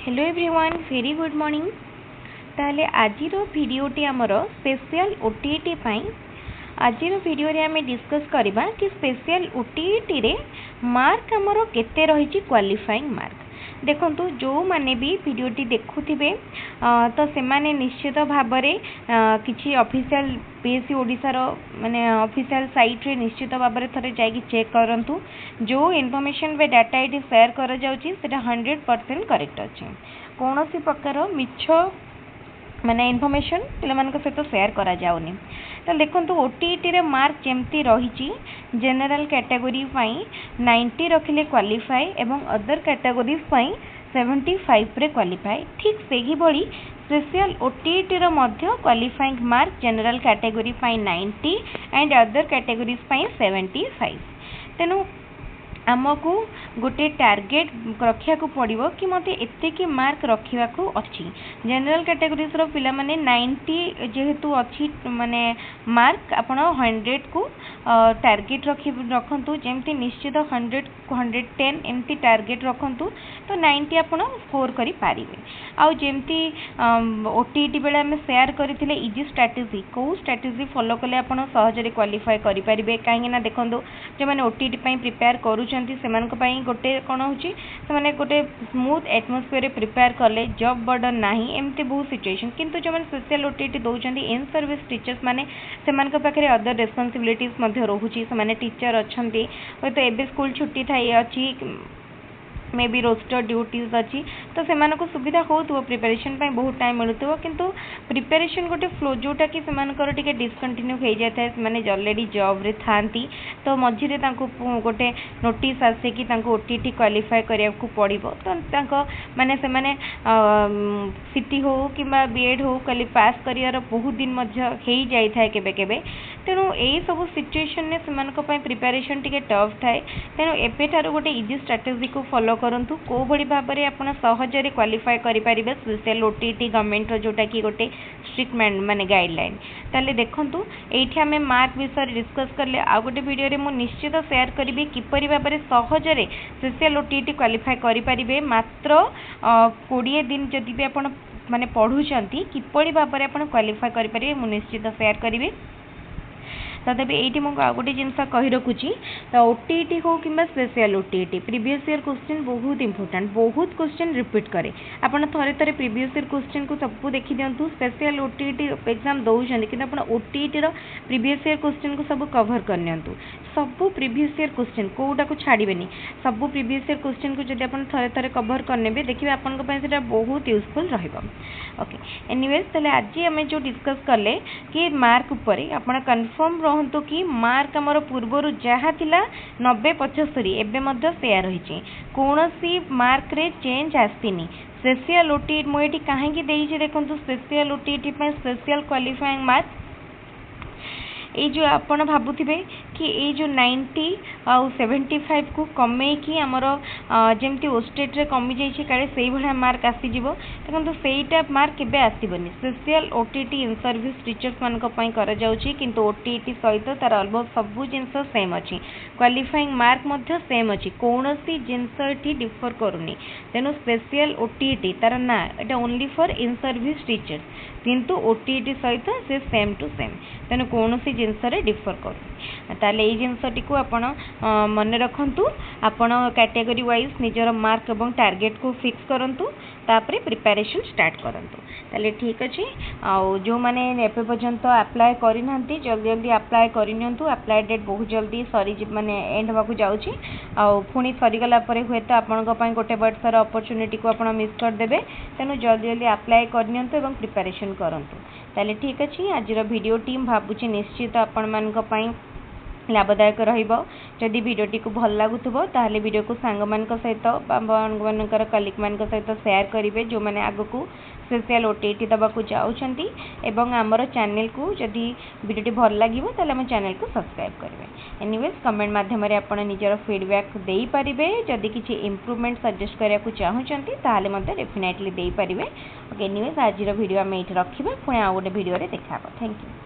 Hello everyone very good morning. ताले आजिरो वीडियोटी आमर special OTET पाई आजिरो video रे आमे डिस्कस करबा कि स्पेशल ओटीईटी रे मार्क आमर केते रहिछि क्वालिफाइंग मार्क। देखंतु जो माने भी वीडियोटी देखुथिबे तो से माने निश्चित भाव में किसी ऑफिशियल पीएससी ओडिशा रो माने ऑफिशियल साइट रे निश्चित भाव में थरे जाई चेक करंतु जो इनफॉरमेशन बे डाटा एटी शेयर कर जाउची सेटा 100% करेक्ट अछि। कोनोसी प्रकार मिछ माने इनफॉरमेशन पिला मान सहित शेयर करा जाउनी। तो देखंतु ओटीईटी रे मार्क जेमती रहिची जनरल कैटेगरी पाई 90 रखिले क्वालिफाई एवं अदर कैटेगरीज पाई 75 रे क्वालिफाई। ठीक सेही भली स्पेशल ओटीईटी रो मध्य क्वालिफाइंग मार्क जनरल कैटेगरी पाई 90 एंड अदर कैटेगरीज पाई 75। तेनु आमको गोटे टार्गेट रखा पड़ो कि मत एतिकी मार्क रखा अच्छी। जनरल कैटेगरीज रो पिला माने 90 जेहेतु अच्छी माने मार्क आपण 100 को टार्गेट रखंतु जेमती निश्चित 100 110 एमती टार्गेट रखंतु तो 90 आपण स्कोर करि पारिबे। आउ जेमती ओटीईटी बेले हम शेयर करथिले इजी स्ट्रेटजी को स्ट्रेटजी फॉलो कले आपण सहजरे क्वालिफाई करि पारिबे। काहे ना देखंतु जे माने ओटीईटी पई प्रिपेयर करू गोटे कौन होने गोटे स्मूथ एटमोस्फियर प्रिपेयर कले जॉब बर्डन नहीं एमती बहुत सिचुएशन किंतु जो मैंने स्पेशल ओटीईटी दौरान इन सर्विस टीचर्स माने से पाखे अदर रेस्पॉन्सिबिलिटीज रोचे से टीचर अच्छा हूँ तो एबे स्कूल छुट्टी थाई अच्छी मे बी रोस्टर ड्यूटीज अच्छी तो से सुविधा हो प्रिपरेशन बहुत टाइम मिलूव किंतु प्रिपरेशन गोटे फ्लो जोटा कि से डिस्कंटिन्यू हो जाए से ऑलरेडी जॉब रे थांती तो मझे गोटे नोटिस आसे कि ओटीईटी क्वालिफाई करिया को पड़िबो तो माने से माने सीटी हो कि बीएड हो कली पास करियार बहुत दिन मध्य हो जाए था केबे केबे। तेणु यही सब सिचुएशन ने से प्रिपरेशन टिके टफ थाए। तेणु एबेठार गोटे इजी स्ट्रेटेजी को फॉलो करंतु को भली भाव में आपण सहजरे क्वालिफाई करि परिबे स्पेशल ओटीईटी गवर्नमेंट रो जोटा कि गोटे स्ट्रिक्ट माने गाइडलाइन। ताले देखंतु एठी हमें मार्क विषय डिस्कस करले आ गोटे वीडियो रे मु निश्चित शेयर करिबे किपरि भाव में सहजरे स्पेशल ओटीईटी क्वालिफाई करि परिबे। मात्र 20 दिन जदि भी आपण माने पढुचंती किपरि भाव में आपण क्वालिफाई करि परिबे मु निश्चित शेयर करिबे। तथापि ये गोटे जिनस कही रखुची तो ओटीईटी हो कि special OTET previous year question बहुत इंपोर्टेंट बहुत क्वेश्चन रिपीट करे आपड़ थे थे प्रीवियस ईयर क्वेश्चन को सब देखी दिंतु स्पेशल ओटीईटी एग्जाम दौरान कि ओटीईटी प्रीवियस ईयर क्वेश्चन को सब कवर करनी सब प्रीवियस ईयर क्वेश्चन कोटा को छाड़बे सब प्रीवियस ईयर क्वेश्चन को जब आप थे थे कवर करने देखिए आपण बहुत यूजफुल ओके। एनीवेज ताले आज आम जो डिस्कस कले कि मार्क उपर आप कन्फर्म रहतु कि मार्क आमर पूर्वर जहाँ थिला 90-75 एवं सेया रही कौन सी मार्क रे चेंज आसनी। स्पेशल ओटीईटी मुझे कहीं देखो special OTET special qualifying mark ये जो आपण भावुवे कि ये जो 90 आउ 75 को कमे कि आमर जमती ओस्टेट रे कमी जाइए काले से भाया मार्क आसीज देखो सेटा मार्क केबे आसबनी। Special OTET in service teachers मान करा जाउची किंतु ओटीईटी सहित तार ऑलमोस्ट सब जिनस सेम अच्छी क्वालिफाइंग मार्क मध्य सेम अच्छी कौन सी जिनस ये डिफर करूनी। तेणु स्पेशल ओटीईटी तार ना एटा only for in service teachers किंतु ओटीईटी सहित से सेम टू सेम तेणु कौन सी जिनस डिफर कर ताले ये जिनसटी को आपण मन रखंतु आपण कैटेगरी वाइज निजर मार्क एवं टार्गेट को फिक्स करंतु तापरे प्रिपरेशन स्टार्ट करंतु ताले ठीक अछि। आउ जो माने एपे पर्यंत अप्लाई करि नांती जल्दी जल्दी अप्लाई करिनियंतु अप्लाई डेट बहुत जल्दी सरी माने एंड होबा को जाउची आउ पुनी सरी गला परे होय त आपण को पई गोटे वर्षर अपॉर्चुनिटी को आपण मिस कर देबे। तेनु जल्दी जल्दी अप्लाई करिनियंतु एवं प्रिपरेशन करंतु ताले ठीक अछि। आजिर वीडियो टीम भाबुची निश्चित आपण मान को पई लाभदायक रही वीडियोटी को भल लगुव ताहले वीडियो को सांग मान सहित मानकर कलिक मान सहित शेयर करेंगे जो मैंने आग को स्पेशल ओटीईटी दबाक जाऊँगी एवं आमर चैनल को जदि वीडियोटी भल लगे ताहले आम चैनल को सब्सक्राइब करेंगे। एनीवेज कमेंट माध्यम आप निजर फीडबैक दे पारे जदि किसी इम्प्रूवमेंट सजेस्ट करने को चाहूँगी ताहले मते डेफिनेटली दे पारे। ओके एनीवेज आज वीडियो आम ये रखा पुणी आउ गोटे वीडियो देखा। Thank you.